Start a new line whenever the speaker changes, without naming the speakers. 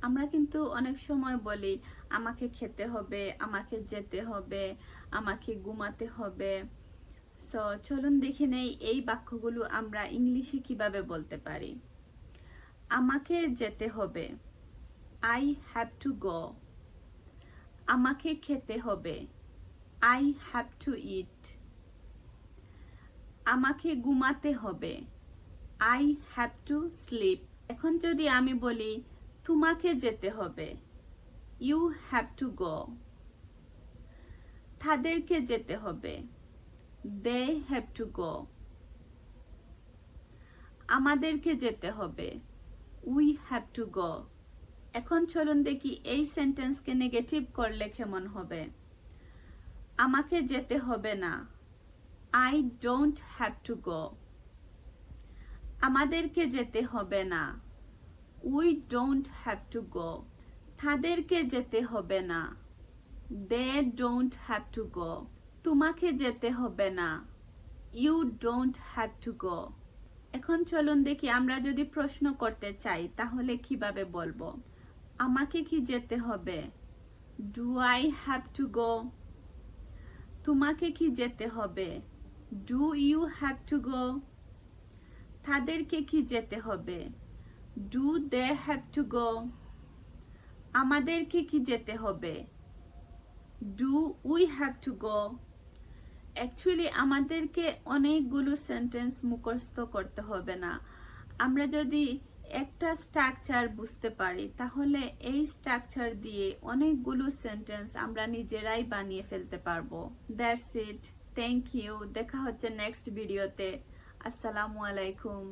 আমরা কিন্তু অনেক সময় বলি আমাকে খেতে হবে, আমাকে যেতে হবে, আমাকে ঘুমাতে হবে। সো চলুন দেখে নেই এই বাক্যগুলো আমরা ইংলিশে কিভাবে বলতে পারি। আমাকে যেতে হবে, I have to go. আমাকে খেতে হবে, I have to eat. আমাকে ঘুমাতে হবে, I have to sleep. এখন যদি আমি বলি তোমাকে যেতে হবে, You have to go. তাদেরকে যেতে হবে, They have to go. আমাদেরকে যেতে হবে, We have to go. এখন চলুন দেখি এই সেন্টেন্সকে নেগেটিভ করলে কেমন হবে। আমাকে যেতে হবে না, I don't have to go. আমাদেরকে যেতে হবে না, We don't have to go. তাদেরকে যেতে হবে না, They don't have to go. তোমাকে যেতে হবে না, You don't have to go. এখন চলুন দেখি আমরা যদি প্রশ্ন করতে চাই তাহলে কিভাবে বলবো। আমাকে কি যেতে হবে, Do I have to go? তোমাকে কি যেতে হবে, Do you have to go? তাদেরকে কি যেতে হবে, Do they have to go? আমাদেরকে কি যেতে হবে, Do we have to go? Actually আমাদেরকে অনেকগুলো সেন্টেন্স মুখস্থ করতে হবে না। আমরা যদি একটা স্ট্রাকচার বুঝতে পারি তাহলে এই স্ট্রাকচার দিয়ে অনেকগুলো সেন্টেন্স আমরা নিজেরাই বানিয়ে ফেলতে পারবো। That's it, thank you. দেখা হচ্ছে নেক্সট ভিডিওতে। আসসালামু আলাইকুম।